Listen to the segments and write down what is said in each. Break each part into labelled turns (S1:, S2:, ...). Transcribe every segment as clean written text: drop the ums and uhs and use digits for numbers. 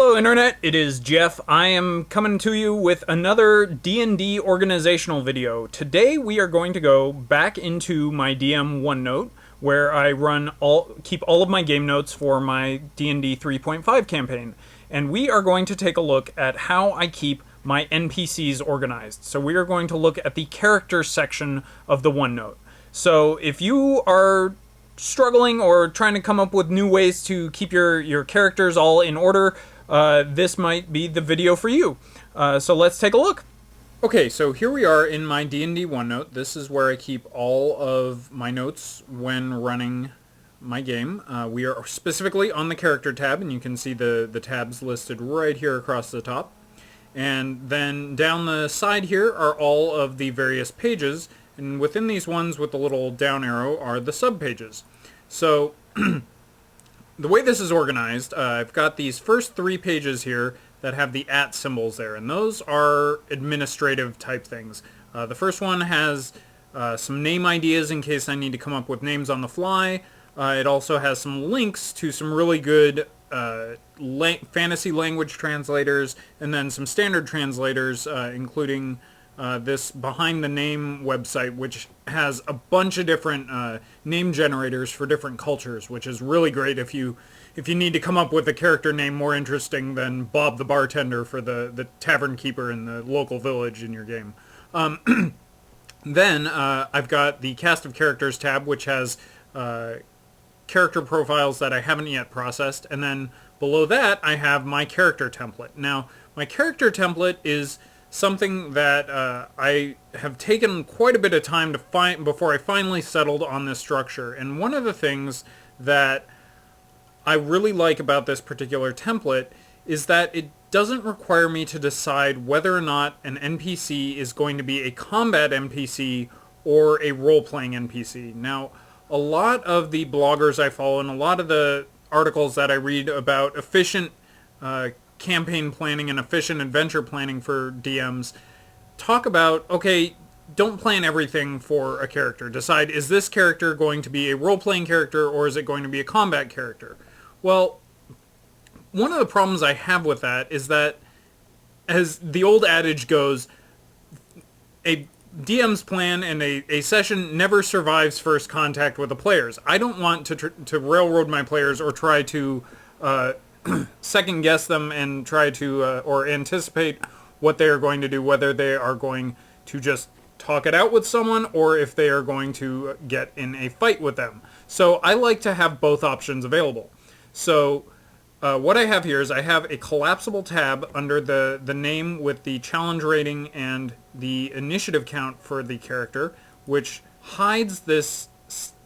S1: Hello Internet, it is Jeff. I am coming to you with another D&D organizational video. Today we are going to go back into my DM OneNote where I keep all of my game notes for my D&D 3.5 campaign. And we are going to take a look at how I keep my NPCs organized. So we are going to look at the character section of the OneNote. So if you are struggling or trying to come up with new ways to keep your characters all in order, this might be the video for you. So let's take a look. Okay, so here we are in my D&D OneNote. This is where I keep all of my notes when running my game. We are specifically on the character tab, and you can see the tabs listed right here across the top. And then down the side here are all of the various pages, and within these ones with the little down arrow are the subpages. So the way this is organized, I've got these first 3 pages here that have the @ symbols there, and those are administrative type things. The first one has some name ideas in case I need to come up with names on the fly. It also has some links to some really good fantasy language translators, and then some standard translators, including this Behind the Name website, which has a bunch of different name generators for different cultures, which is really great if you need to come up with a character name more interesting than Bob the bartender for the tavern keeper in the local village in your game. Then I've got the Cast of Characters tab, which has character profiles that I haven't yet processed, and then below that I have my character template. Now, my character template is something that I have taken quite a bit of time to find before I finally settled on this structure. And one of the things that I really like about this particular template is that it doesn't require me to decide whether or not an NPC is going to be a combat NPC or a role-playing NPC. Now, a lot of the bloggers I follow and a lot of the articles that I read about efficient campaign planning and efficient adventure planning for DMs talk about, okay, don't plan everything for a character. Decide, is this character going to be a role-playing character or is it going to be a combat character? Well, one of the problems I have with that is that, as the old adage goes, a DM's plan and a session never survives first contact with the players. I don't want to railroad my players or try to second guess them and try to or anticipate what they are going to do, whether they are going to just talk it out with someone or if they are going to get in a fight with them. So I like to have both options available. So what I have here is I have a collapsible tab under the name with the challenge rating and the initiative count for the character, which hides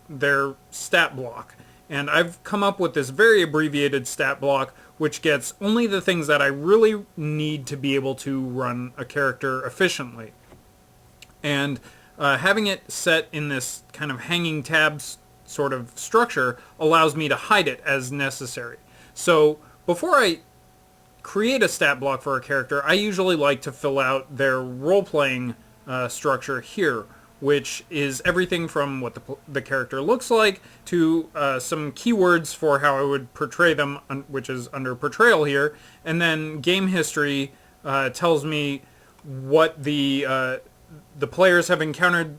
S1: their stat block. And I've come up with this very abbreviated stat block, which gets only the things that I really need to be able to run a character efficiently. And having it set in this kind of hanging tabs sort of structure allows me to hide it as necessary. So before I create a stat block for a character, I usually like to fill out their role-playing structure here, which is everything from what the character looks like to some keywords for how I would portray them, which is under portrayal here, and then game history tells me what the players have encountered,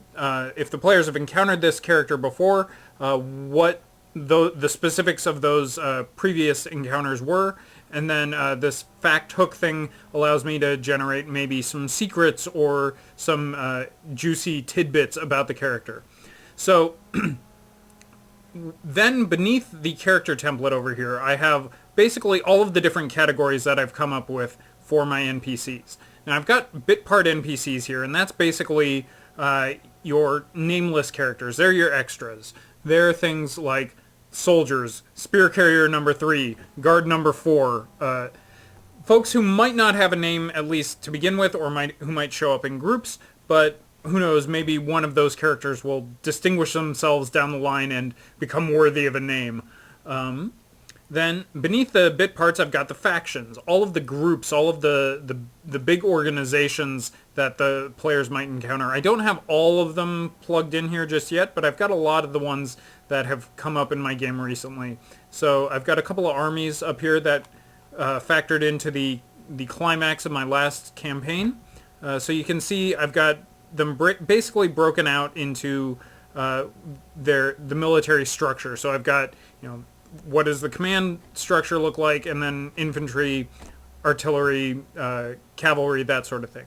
S1: if the players have encountered this character before, what the specifics of those previous encounters were, and then this fact hook thing allows me to generate maybe some secrets or some juicy tidbits about the character. So then beneath the character template over here, I have basically all of the different categories that I've come up with for my NPCs. Now I've got bit part NPCs here, and that's basically your nameless characters. They're your extras. They're things like soldiers, spear carrier number 3, guard number 4, folks who might not have a name at least to begin with, or who might show up in groups, but who knows, maybe one of those characters will distinguish themselves down the line and become worthy of a name. Then beneath the bit parts, I've got the factions, all of the groups, all of the big organizations that the players might encounter. I don't have all of them plugged in here just yet, but I've got a lot of the ones that have come up in my game recently. So I've got a couple of armies up here that factored into the climax of my last campaign. So you can see I've got them basically broken out into the military structure. So I've got, what does the command structure look like, and then infantry, artillery, cavalry, that sort of thing.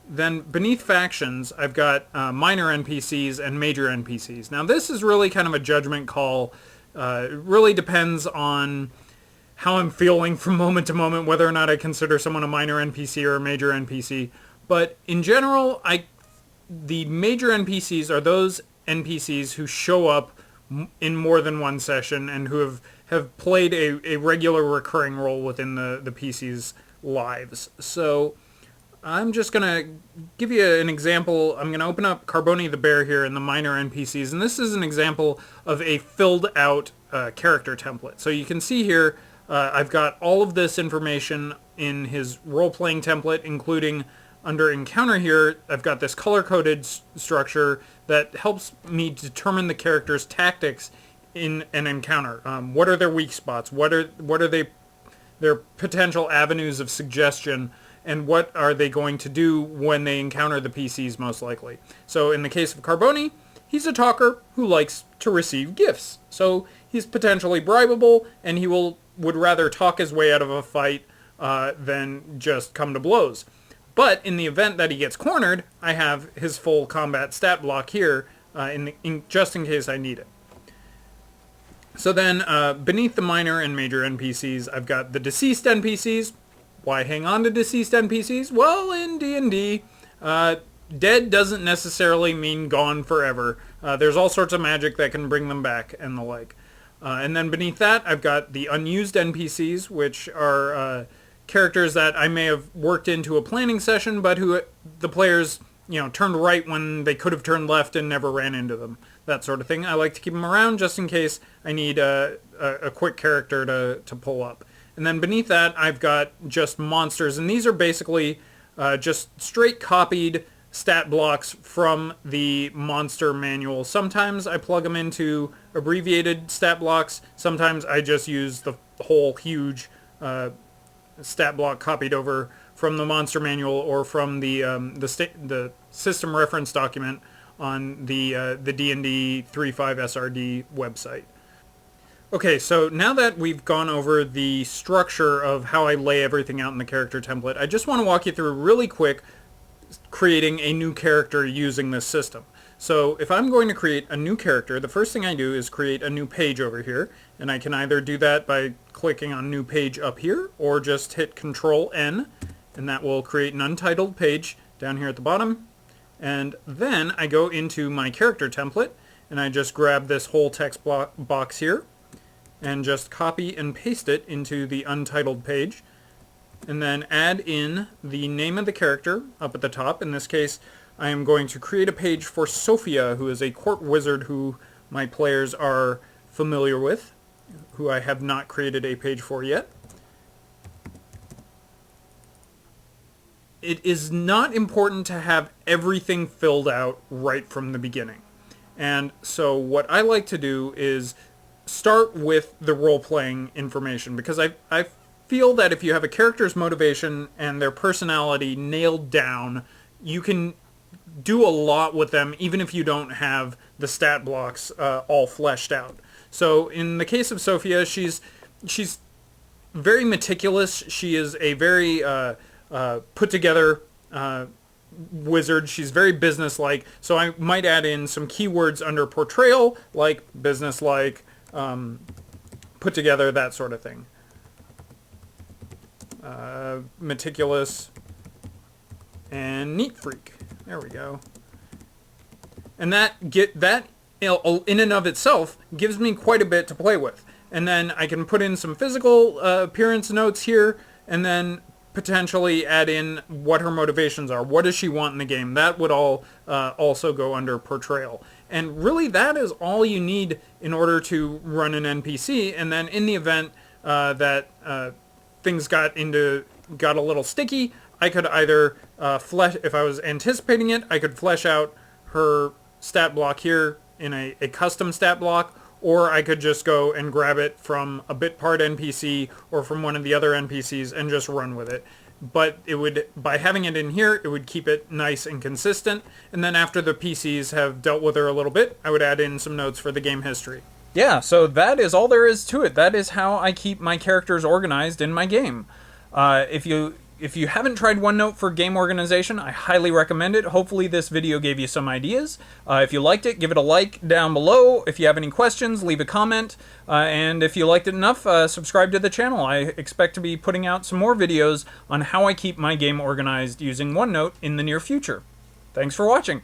S1: Then beneath factions, I've got minor NPCs and major NPCs. Now this is really kind of a judgment call. It really depends on how I'm feeling from moment to moment, whether or not I consider someone a minor NPC or a major NPC. But in general, the major NPCs are those NPCs who show up in more than one session and who have played a regular recurring role within the PC's lives. So I'm just going to give you an example. I'm going to open up Carboni the Bear here in the minor NPCs, and this is an example of a filled out character template. So you can see here I've got all of this information in his role-playing template, including under encounter here, I've got this color-coded structure that helps me determine the character's tactics in an encounter. What are their weak spots? What are their potential avenues of suggestion? And what are they going to do when they encounter the PCs most likely? So in the case of Carboni, he's a talker who likes to receive gifts. So he's potentially bribable, and he would rather talk his way out of a fight than just come to blows. But in the event that he gets cornered, I have his full combat stat block here just in case I need it. So then beneath the minor and major NPCs, I've got the deceased NPCs. Why hang on to deceased NPCs? Well, in D&D, dead doesn't necessarily mean gone forever. There's all sorts of magic that can bring them back and the like. And then beneath that, I've got the unused NPCs, which are characters that I may have worked into a planning session, but who the players, turned right when they could have turned left and never ran into them. That sort of thing. I like to keep them around just in case I need a quick character to pull up. And then beneath that, I've got just monsters, and these are basically just straight copied stat blocks from the monster manual. Sometimes I plug them into abbreviated stat blocks. Sometimes I just use the whole huge stat block copied over from the monster manual or from the system reference document on the D&D 3.5 SRD website. Okay, so now that we've gone over the structure of how I lay everything out in the character template, I just want to walk you through really quick creating a new character using this system. So if I'm going to create a new character, the first thing I do is create a new page over here, and I can either do that by clicking on new page up here or just hit Control N, and that will create an untitled page down here at the bottom. And then I go into my character template and I just grab this whole text box here and just copy and paste it into the untitled page, and then add in the name of the character up at the top. In this case, I am going to create a page for Sophia, who is a court wizard who my players are familiar with, who I have not created a page for yet. It is not important to have everything filled out right from the beginning. And so what I like to do is start with the role-playing information, because I feel that if you have a character's motivation and their personality nailed down, you can do a lot with them even if you don't have the stat blocks all fleshed out. So in the case of Sophia, she's very meticulous. She is a very put together wizard. She's very businesslike. So I might add in some keywords under portrayal, like businesslike, put together, that sort of thing. Meticulous and neat freak. There we go. And that in and of itself gives me quite a bit to play with. And then I can put in some physical appearance notes here, and then potentially add in what her motivations are. What does she want in the game? That would all also go under portrayal. And really that is all you need in order to run an NPC. And then in the event that things got a little sticky, I could either if I was anticipating it, I could flesh out her stat block here in a custom stat block, or I could just go and grab it from a bitpart NPC or from one of the other NPCs and just run with it. But it would, by having it in here, it would keep it nice and consistent. And then after the PCs have dealt with her a little bit, I would add in some notes for the game history.
S2: Yeah, so that is all there is to it. That is how I keep my characters organized in my game. If you haven't tried OneNote for game organization, I highly recommend it. Hopefully this video gave you some ideas. If you liked it, give it a like down below. If you have any questions, leave a comment. And if you liked it enough, subscribe to the channel. I expect to be putting out some more videos on how I keep my game organized using OneNote in the near future. Thanks for watching.